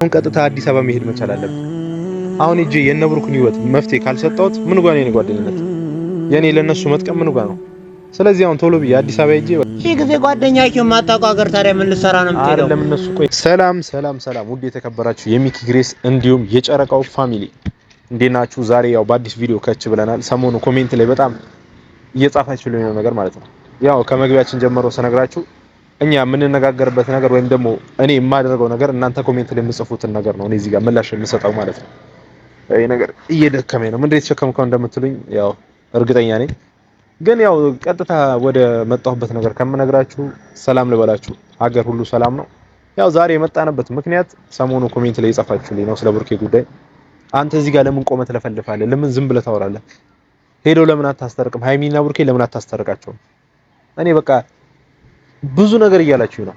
አሁን ቀጥታ አዲስ አበባ መሄድ መቻል አለብን። አሁን እጄ የነብሩክን ህይወት መፍትሄ ካልሰጠሁት ምን ጋር ነው የኔ ጓደኝነት? የኔ ለነሱ መጥቀም ምን ጋር ነው? ስለዚህ አሁን ቶሎ ብዬ አዲስ አበባ ሄጄ እሺ ጊዜ ጓደኛችሁ ማታውቀው ሀገር ታዲያ ምን ልሰራ ነው የምትሄደው? አይደለም እነሱ ቆይ ሰላም ውድ የተከበራችሁ የሚኪ ግሬስ እንዲሁም የጨረቃው ፋሚሊ እንዴት ናችሁ? ዛሬ ያው በአዲስ ቪዲዮ ከች ብለናል። ሰሞኑ ኮሜንት ላይ በጣም እየጻፋችሁልኝ ነው ነገር ማለት ነው። ያው ከመግቢያችን ጀምሮ ስነግራችሁ እኛ የምንነጋገርበት ነገር ወይም ደግሞ እኔ የማደርገው ነገር እናንተ ኮሜንት ላይ የምጽፉትን ነገር ነው እኔ እዚህ ጋር ምላሽ የምሰጠው ማለት ነው። ይሄ ነገር እየደከመኝ ነው። ምንድነው የተሸከምከው እንደምትሉኝ ያው እርግጠኛ ነኝ። ግን ያው ቀጥታ ወደ መጣሁበት ነገር ከምነግራችሁ ሰላም ልበላችሁ። ሀገር ሁሉ ሰላም ነው። ያው ዛሬ የመጣንበት ምክንያት ሰሞኑ ኮሜንት ላይ የጻፋችሁልኝ ነው ስለ ብሩኬ ጉዳይ። አንተ እዚህ ጋር ለምን ቆመህ ትለፈልፋለህ? ለምን ዝም ብለህ ታወራለህ? ሄደው ለምን አታስታርቅም? ሃይሚና ብሩኬ ለምን አታስታርቃቸውም? እኔ በቃ ብዙ ነገር እያላችሁ ነው።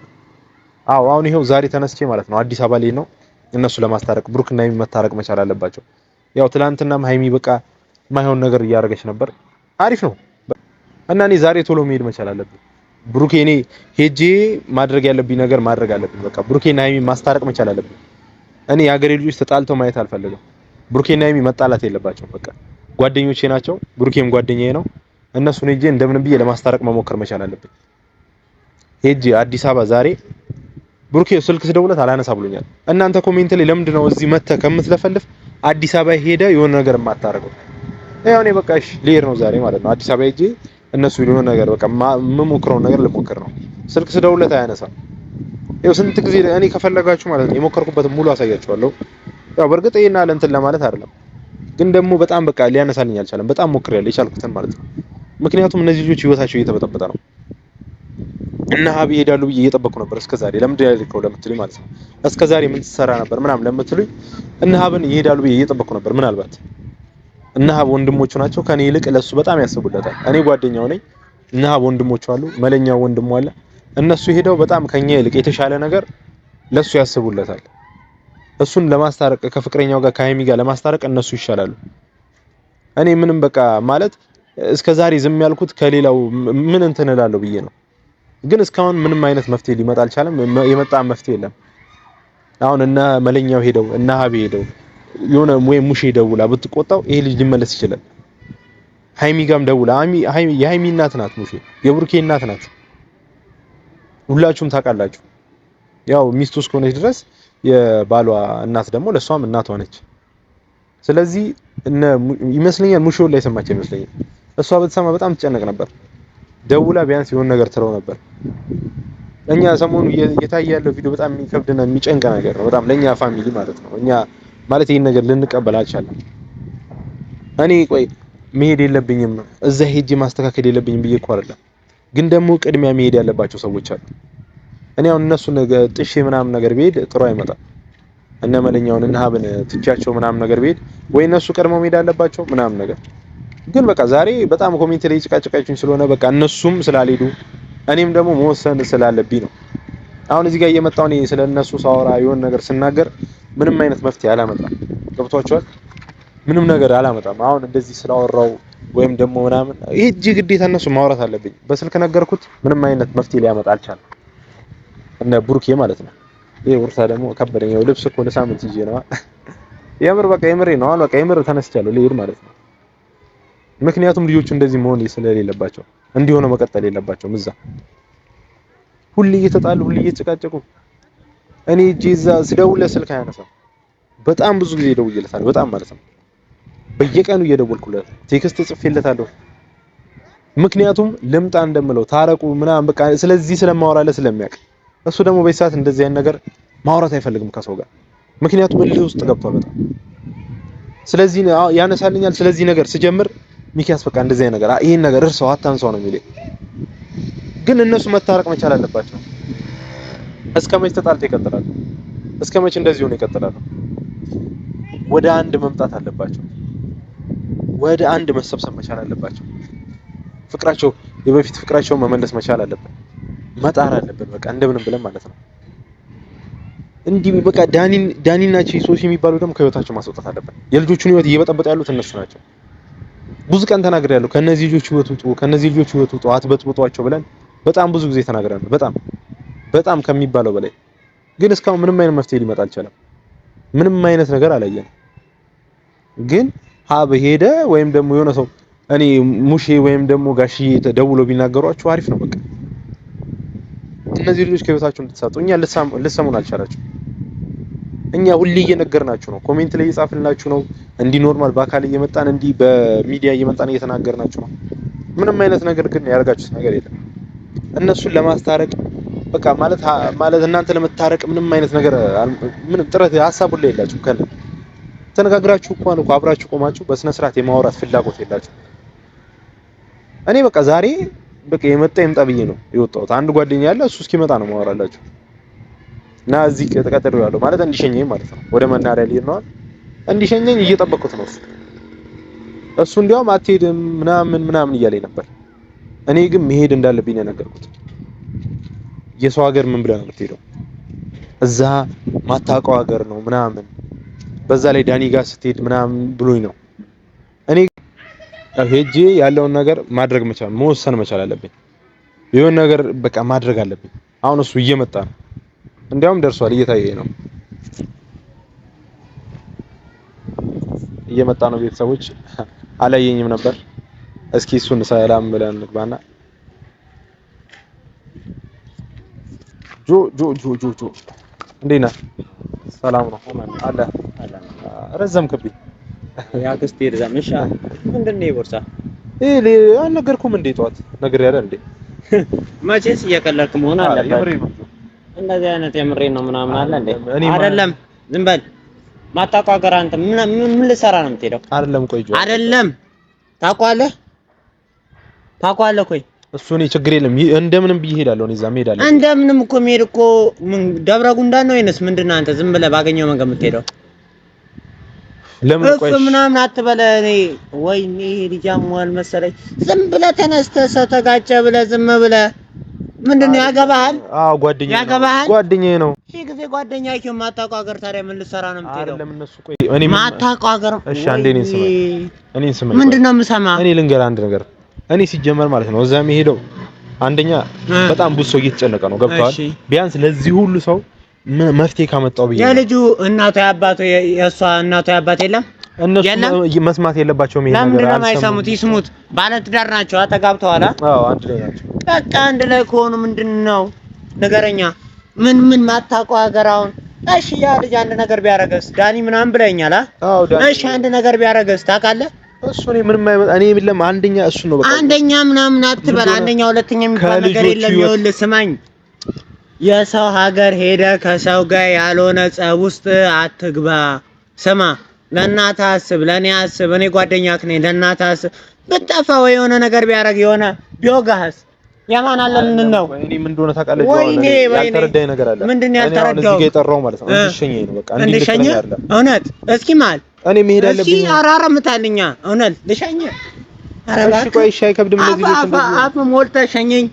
አዎ አሁን ይሄው ዛሬ ተነስቼ ማለት ነው አዲስ አበባ ላይ ነው እነሱ ለማስታረቅ ብሩክና ሃይሚ መታረቅ መቻል አለባቸው። ያው ትላንትናም ሃይሚ በቃ ማይሆን ነገር እያደረገች ነበር። አሪፍ ነው እና እኔ ዛሬ ቶሎ መሄድ መቻል አለብኝ። ብሩኬ እኔ ሄጄ ማድረግ ያለብኝ ነገር ማድረግ አለብኝ። በቃ ብሩኬና ሃይሚ ማስታረቅ መቻል አለብኝ። እኔ የሀገሬ ልጆች ተጣልተው ማየት አልፈልግም። ብሩኬና ሃይሚ መጣላት የለባቸው። በቃ ጓደኞቼ ናቸው። ብሩኬም ጓደኛዬ ነው። እነሱን ሄጄ እንደምንም ብዬ ለማስታረቅ መሞከር መቻል አለብኝ። ሄጄ አዲስ አበባ ዛሬ ብሩኬ ስልክ ስደውለት አላነሳ ብሎኛል። እናንተ ኮሜንት ላይ ለምንድን ነው እዚህ መተህ ከምትለፈልፍ አዲስ አበባ ሄደ የሆነ ነገር የማታረገው? ያው እኔ በቃ እሺ ልሄድ ነው ዛሬ ማለት ነው አዲስ አበባ ሄጄ እነሱ የሆነ ነገር በቃ የምሞክረውን ነገር ልሞክር ነው። ስልክ ስደውለት አያነሳም። ያው ስንት ጊዜ እኔ ከፈለጋችሁ ማለት ነው የሞከርኩበትን ሙሉ አሳያችኋለሁ። ያው በእርግጥ ይሄን አለ እንትን ለማለት አይደለም፣ ግን ደግሞ በጣም በቃ ሊያነሳልኝ አልቻለም። በጣም ሞክሬያለሁ የቻልኩትን ማለት ነው። ምክንያቱም እነዚህ ልጆች ህይወታቸው እየተበጠበጠ ነው እና ሀብ ይሄዳሉ ብዬ እየጠበቅኩ ነበር እስከዛሬ። ለምንድን ያልከው ለምትሉኝ ማለት ነው እስከዛሬ ምን ትሰራ ነበር ምናምን ለምትሉኝ እና ሀብን ይሄዳሉ ብዬ እየጠበቅኩ ነበር። ምናልባት እና ሀብ ወንድሞቹ ናቸው ከኔ ይልቅ ለሱ በጣም ያስቡለታል። እኔ ጓደኛው ነኝ፣ እና ሀብ ወንድሞቹ አሉ፣ መለኛው ወንድሙ አለ። እነሱ ሄደው በጣም ከኛ ይልቅ የተሻለ ነገር ለሱ ያስቡለታል። እሱን ለማስታረቅ ከፍቅረኛው ጋር ከሃይሚ ጋር ለማስታረቅ እነሱ ይሻላሉ። እኔ ምንም በቃ ማለት እስከዛሬ ዝም ያልኩት ከሌላው ምን እንትን እላለሁ ብዬ ነው። ግን እስካሁን ምንም አይነት መፍትሄ ሊመጣ አልቻለም። የመጣ መፍትሄ የለም። አሁን እና መለኛው ሄደው እና ሀብ ሄደው የሆነ ወይ ሙሼ ደውላ ብትቆጣው ይሄ ልጅ ሊመለስ ይችላል። ሃይሚ ጋም ደውላ የሃይሚ እናት ናት ሙሼ፣ የብሩኬ እናት ናት። ሁላችሁም ታውቃላችሁ። ያው ሚስቱ እስከሆነች ድረስ የባሏ እናት ደግሞ ለሷም እናቷ ነች። ስለዚህ ይመስለኛል ሙሼው ላይ ሰማች ይመስለኛል። እሷ በተሰማ በጣም ትጨነቅ ነበር። ደውላ ቢያንስ የሆነ ነገር ትለው ነበር። እኛ ሰሞኑ እየታየ ያለው ቪዲዮ በጣም የሚከብድና የሚጨንቅ ነገር ነው። በጣም ለኛ ፋሚሊ ማለት ነው። እኛ ማለት ይሄን ነገር ልንቀበል አልቻለም። እኔ ቆይ መሄድ የለብኝም እዛ ሄጄ ማስተካከል የለብኝም ብዬ እኮ አይደለም፣ ግን ደግሞ ቅድሚያ መሄድ ያለባቸው ሰዎች አሉ። እኔ አሁን እነሱ ጥሼ ምናምን ነገር ብሄድ ጥሩ አይመጣም። እነ መለኛውን እና ሀብን ትቻቸው ምናምን ነገር ብሄድ ወይ እነሱ ቀድመው መሄድ አለባቸው ምናምን ነገር። ግን በቃ ዛሬ በጣም ኮሜንት ላይ ጭቃጭቃችሁኝ ስለሆነ በቃ እነሱም ስላልሄዱ እኔም ደግሞ መወሰን ስላለብኝ ነው። አሁን እዚህ ጋር እየመጣሁ እኔ ስለነሱ ሳወራ የሆነ ነገር ስናገር ምንም አይነት መፍትሄ አላመጣም። ገብቷችኋል? ምንም ነገር አላመጣም። አሁን እንደዚህ ስላወራው ወይም ደግሞ ምናምን ይሄ ግዴታ እነሱ ማውራት አለብኝ። በስልክ ነገርኩት፣ ምንም አይነት መፍትሄ ሊያመጣ አልቻለም። እነ ብሩኬ ማለት ነው። ይሄ ወርሳ ደግሞ ከበደኝ። ያው ልብስ እኮ ለሳምንት ይዤ ነው የምር በቃ የምሬ ነው። አሁን በቃ የምር ተነስቻለሁ ልሄድ ማለት ነው። ምክንያቱም ልጆቹ እንደዚህ መሆን ስለሌለባቸው እንዲሆነ መቀጠል የለባቸውም። እዛ ሁሌ እየተጣሉ ሁሌ እየተጨቃጨቁ እኔ እጄ እዛ ስደውልለት ስልክ አያነሳም። በጣም ብዙ ጊዜ ደውዬለታለሁ፣ በጣም ማለት ነው። በየቀኑ እየደወልኩለት ቴክስት ጽፌለታለሁ። ምክንያቱም ልምጣ እንደምለው ታረቁ ምናምን በቃ ስለዚህ ስለማወራለት ስለሚያውቅ እሱ ደግሞ በሰዓት እንደዚህ አይነት ነገር ማውራት አይፈልግም ከሰው ጋር። ምክንያቱም እልህ ውስጥ ገብቷል በጣም። ስለዚህ ያነሳልኛል። ስለዚህ ነገር ስጀምር ሚኪያስ በቃ እንደዚህ አይነት ነገር ይሄን ነገር እርሰው አታንሳው ነው የሚለኝ። ግን እነሱ መታረቅ መቻል አለባቸው። እስከመቼ ተጣልተው ይቀጥላሉ? እስከመቼ እንደዚህ ሆነ ይቀጥላሉ? ወደ አንድ መምጣት አለባቸው። ወደ አንድ መሰብሰብ መቻል አለባቸው። ፍቅራቸው የበፊት ፍቅራቸውን መመለስ መቻል አለበት። መጣር አለበት በቃ እንደምንም ብለን ማለት ነው። እንዲህ በቃ ዳኒና ሶሲ የሚባሉ ደግሞ ከህይወታቸው ማስወጣት አለበት። የልጆቹን ህይወት እየበጠበጡ ያሉት እነሱ ናቸው። ብዙ ቀን ተናግሬያለሁ። ከነዚህ ልጆች ህይወት ውጡ፣ ከነዚህ ልጆች ህይወት ውጡ፣ አትበጥብጧቸው ብለን በጣም ብዙ ጊዜ ተናግሬያለሁ። በጣም ከሚባለው በላይ ግን እስካሁን ምንም አይነት መፍትሄ ሊመጣ አልቻለም። ምንም አይነት ነገር አላየንም። ግን ሀብ ሄደ ወይም ደግሞ የሆነ ሰው እኔ ሙሼ ወይም ደግሞ ጋሽዬ ተደውሎ ቢናገሯችሁ አሪፍ ነው። በቃ እነዚህ ልጆች ከህይወታቸው እንድትሳጡ እኛ ልሰሙን አልቻላችሁ። እኛ ሁሌ እየነገርናችሁ ነው፣ ኮሜንት ላይ እየጻፍንላችሁ ነው፣ እንዲ ኖርማል በአካል እየመጣን እንዲ በሚዲያ እየመጣን እየተናገርናችሁ ነው። ምንም አይነት ነገር ግን ያደርጋችሁት ነገር የለም። እነሱን ለማስታረቅ በቃ ማለት እናንተ ለመታረቅ ምንም አይነት ነገር ምንም ጥረት ሀሳብ ሁሉ የላችሁ። ከነ ተነጋግራችሁ እንኳን አብራችሁ ቆማችሁ በስነ ስርዓት የማውራት ፍላጎት የላችሁ። እኔ በቃ ዛሬ በቃ የመጣ ይምጣ ብዬ ነው የወጣሁት። አንድ ጓደኛ ያለ እሱ እስኪመጣ ነው ማወራላችሁ እና እዚህ ተቀጥሬዋለሁ ማለት እንዲሸኘኝ ማለት ነው። ወደ መናሪያ ልሄድ ነው እንዲሸኘኝ እየጠበቅኩት ነው። እሱ እንዲያውም አትሄድም ምናምን እያለኝ ነበር። እኔ ግን መሄድ እንዳለብኝ ነው ነገርኩት። የሰው ሀገር ምን ብለህ ነው የምትሄደው? እዛ ማታውቀው ሀገር ነው ምናምን፣ በዛ ላይ ዳኒ ጋር ስትሄድ ምናምን ብሎኝ ነው። እኔ ሄጄ ያለውን ነገር ማድረግ መወሰን መቻል አለብኝ። የሆነ ነገር በቃ ማድረግ አለብኝ። አሁን እሱ እየመጣ ነው፣ እንዲያውም ደርሷል፣ እየታየኝ ነው፣ እየመጣ ነው። ቤተሰቦች አላየኝም ነበር። እስኪ እሱን ሰላም ብለን እንግባና ጆ እንዴት ነህ? ሰላም ነው አለ ረዘምክብኝ። ያክስቴ ረዘምሻ ምንድነው የቦርሳ አልነገርኩም እንዴ? ጠዋት ነግሬያለሁ እንዴ? መቼስ እየቀለድክ መሆን አለበት። እንደዚህ አይነት የምሬን ነው ምናምን አለ እንዴ? አይደለም ዝም በል። ማታውቀው ሀገር አንተ ምን ልሰራ ነው የምትሄደው? አይደለም ቆይ ጆ አይደለም ታውቀዋለህ ቆይ እሱ እኔ ችግር የለም እንደምንም ብዬ እሄዳለሁ። እኔ እዛም እሄዳለሁ። እንደምንም እኮ መሄድ እኮ ደብረ ጉንዳን ነው ወይንስ ምንድነው? አንተ ዝም ብለህ ባገኘው መንገድ የምትሄደው ለምን? ቆይ ምናምን አትበለ። እኔ ወይኔ ልጃሟል መሰለኝ። ዝም ብለህ ተነስተህ ሰው ተጋጨ ብለህ ዝም ብለህ ምንድነው ያገባሃል? አዎ ጓደኛዬ ነው። እሺ ጊዜ ጓደኛዬ የማታውቀው ሀገር ታዲያ ምን ልሰራ ነው የምትሄደው? አይደለም እነሱ ቆይ እኔ ማታውቀው ሀገር እሺ አንዴ እኔን ስማ ምንድነው የምሰማ? እኔ ልንገርህ አንድ ነገር እኔ ሲጀመር ማለት ነው እዛ የሚሄደው አንደኛ በጣም ብዙ ሰው እየተጨነቀ ነው። ገብቷል? ቢያንስ ለዚህ ሁሉ ሰው መፍትሄ ካመጣው ብዬ የልጁ እናቱ ያባቱ የሷ እናቱ ያባት የለም እነሱ መስማት የለባቸውም። ይሄ ነገር ለምንድን ነው የማይሰሙት? ይስሙት። ባለትዳር ናቸው፣ ተጋብተዋል። አዎ አንድ ላይ ናቸው። በቃ አንድ ላይ ከሆኑ ምንድነው ንገረኛ። ምን ማታውቀው ሀገር አሁን እሺ ያ ልጅ አንድ ነገር ቢያረገስ ዳኒ ምናምን ብለኛል። አዎ ዳኒ እሺ አንድ ነገር ቢያረገስ ታውቃለህ? እሱ እኔ ምንም እኔ ብለም አንደኛ እሱ ነው በቃ አንደኛ ምናምን አትበል። አንደኛ ሁለተኛ የሚባል ነገር የለም። ይኸውልህ ስማኝ፣ የሰው ሀገር ሄደ ከሰው ጋር ያልሆነ ጸብ ውስጥ አትግባ። ስማ ለእናትህ አስብ፣ ለእኔ አስብ። እኔ ጓደኛክ ነኝ። ለእናትህ አስብ። ብትጠፋ ወይ የሆነ ነገር ቢያደርግ የሆነ ቢወጋህስ የማን አለ? ምንድን ነው እኔ ምን እንደሆነ ታውቃለህ? ወይኔ ያልተረዳኝ ነገር አለ። ምንድን ነው ያልተረዳው? እዚህ ጋር የጠራው ማለት ነው እንድሸኘኝ ነው በቃ እንድሸኘኝ። እውነት እስኪ ማል እኔ መሄድ አለብኝ። እስኪ አራራምታልኛ እውነት ልሸኘህ? እሺ ቆይ እሺ አይከብድም። እንደዚህ ልጅ እንደዚህ አፍ ሞልተህ ሸኘኝ።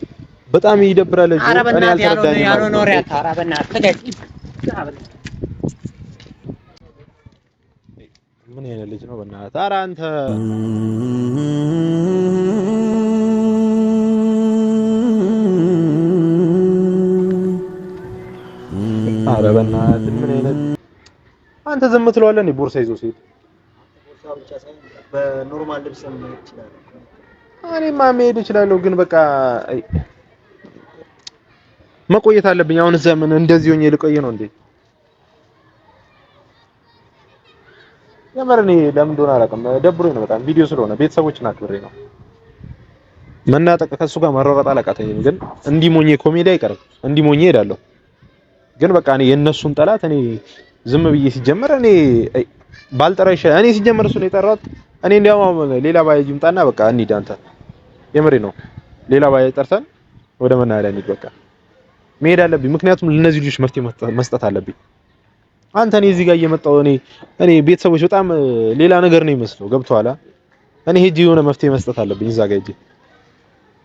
በጣም ይደብራል። እኔ ያልተረዳኝ ያልሆነ ወሬ አታወራ በእናትህ። ምን አይነት ልጅ ነው በእናትህ? ኧረ አንተ ኧረ በእናትህ ምን አይነት አንተ ዝም ትለዋለህ? እኔ ቦርሳ ይዞ ሲሄድ ቦርሳ ብቻ ሳይሆን በኖርማል ልብስ መሄድ ይችላል። እኔማ መሄድ እችላለሁ፣ ግን በቃ መቆየት አለብኝ። አሁን እዛ ምን እንደዚህ ሆኜ ልቆይ ነው እንዴ? የምር እኔ ለምን እንደሆነ አላውቅም፣ ደብሮኝ ነው በጣም ቪዲዮ ስለሆነ ቤተሰቦችን አክብሬ ነው መናጠቅ ከሱ ጋር መሯሯጥ አላቃተኝም። ግን እንዲህ ሞኜ ኮሜዲ አይቀርም፣ እንዲህ ሞኜ እሄዳለሁ። ግን በቃ እኔ የነሱን ጠላት እኔ ዝም ብዬ ሲጀመር እኔ ባልጠራ ይሻላል። እኔ ሲጀመር እሱ ነው የጠራሁት። እኔ እንዲያውም ሌላ ባይ ይምጣና በቃ እንሂድ። አንተ የምሬ ነው ሌላ ባይ ጠርተን ወደ መናኸሪያ እንሂድ። በቃ መሄድ አለብኝ፣ ምክንያቱም ለነዚህ ልጆች መፍትሄ መስጠት አለብኝ። አንተ እኔ እዚህ ጋር እየመጣሁ እኔ ቤተሰቦች በጣም ሌላ ነገር ነው የሚመስለው። ገብቶሃል? እኔ ሄጄ የሆነ መፍትሄ መስጠት አለብኝ። እዛ ጋር ሄጄ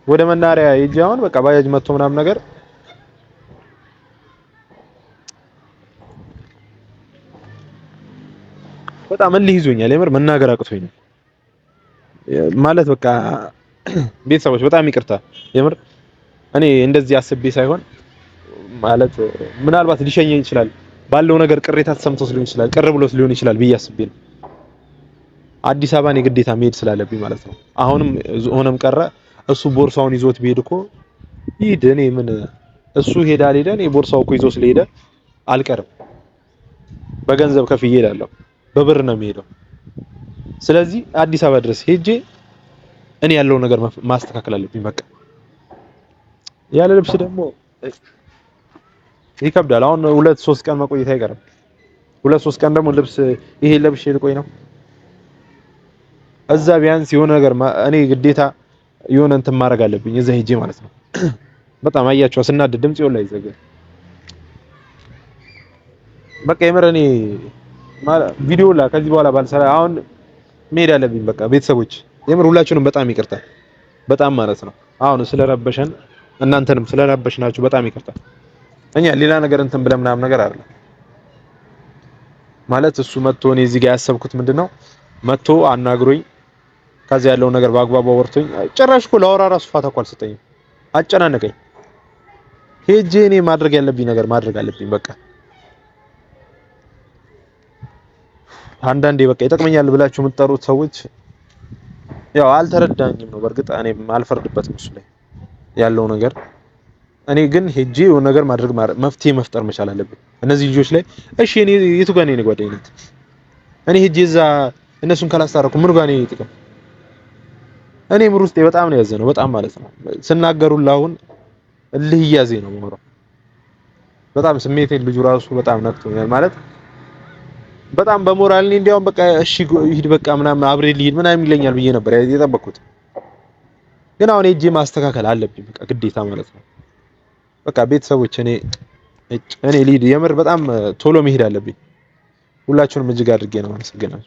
ወደ መናኸሪያ ሄጄ አሁን በቃ ባጃጅ መጥቶ ምናምን ነገር በጣም እልህ ይዞኛል። የምር መናገር አቅቶኝ ነው ማለት በቃ ቤተሰቦች በጣም ይቅርታ። የምር እኔ እንደዚህ አስቤ ሳይሆን ማለት ምናልባት ሊሸኘኝ ይችላል ባለው ነገር ቅሬታ ተሰምቶት ሊሆን ይችላል፣ ቅር ብሎት ሊሆን ይችላል ብዬ አስቤ ነው አዲስ አበባን የግዴታ መሄድ ስላለብኝ ማለት ነው። አሁንም ሆነም ቀረ እሱ ቦርሳውን ይዞት ቢሄድ እኮ ይሄድ፣ እኔ ምን እሱ ሄዳ እኔ ቦርሳው እኮ ይዞ ስለሄደ አልቀርም። በገንዘብ ከፍዬ እሄዳለሁ፣ በብር ነው የሚሄደው። ስለዚህ አዲስ አበባ ድረስ ሄጄ እኔ ያለው ነገር ማስተካከል አለብኝ በቃ። ያለ ልብስ ደግሞ ይከብዳል። አሁን 2-3 ቀን መቆየት አይቀርም። 2-3 ቀን ደግሞ ልብስ ይሄ ለብሼ ልቆይ ነው እዛ። ቢያንስ የሆነ ነገር እኔ ግዴታ የሆነ እንትን ማድረግ አለብኝ እዛ ሄጄ ማለት ነው። በጣም አያቸው ስናደድ ድምጽ ይወላ ይዘጋ በቃ የምር እኔ ቪዲዮ ላ ከዚህ በኋላ ባልሰራ አሁን መሄድ አለብኝ በቃ። ቤተሰቦች የምር ሁላችሁንም በጣም ይቅርታ፣ በጣም ማለት ነው። አሁን ስለረበሸን እናንተንም ስለረበሽናችሁ በጣም ይቅርታ። እኛ ሌላ ነገር እንትን ብለን ምናምን ነገር አይደለም ማለት እሱ መጥቶ እኔ እዚህ ጋር ያሰብኩት ምንድነው መጥቶ አናግሮኝ ከዛ ያለው ነገር በአግባቡ ወርቶኝ ጭራሽ እኮ ለአውራ ራሱ ፋታ እኮ አልሰጠኝም፣ አጨናነቀኝ። ሄጄ እኔ ማድረግ ያለብኝ ነገር ማድረግ አለብኝ በቃ። አንዳንዴ በቃ ይጠቅመኛል ብላችሁ የምትጠሩት ሰዎች ያው አልተረዳኝም ነው። በእርግጥ እኔም አልፈርድበትም እሱ ላይ ያለው ነገር። እኔ ግን ሄጄ የሆነ ነገር ማድረግ መፍትሄ መፍጠር መቻል አለብኝ እነዚህ ልጆች ላይ። እሺ እኔ የቱ ጋር ነው ጓደኝነት? እኔ ሄጄ እዛ እነሱን ካላስታረኩ ምን ጋር ነው ጥቅም? እኔ ምር ውስጤ በጣም ነው ያዘነው፣ በጣም ማለት ነው። ስናገሩላ አሁን እልህ እያዘኝ ነው የምኖረው። በጣም ስሜቴን ልጁ ራሱ በጣም ነክቶኛል ማለት በጣም በሞራል እኔ እንዲያውም በቃ እሺ ሂድ በቃ ምናምን አብሬ ልሂድ ምናምን ይለኛል ብዬ ነበር የጠበቅኩት። ግን አሁን ሄጄ ማስተካከል አለብኝ በቃ ግዴታ ማለት ነው። በቃ ቤተሰቦች እኔ ልሂድ፣ የምር በጣም ቶሎ መሄድ አለብኝ። ሁላችሁንም እጅግ አድርጌ ነው አመሰግናለሁ።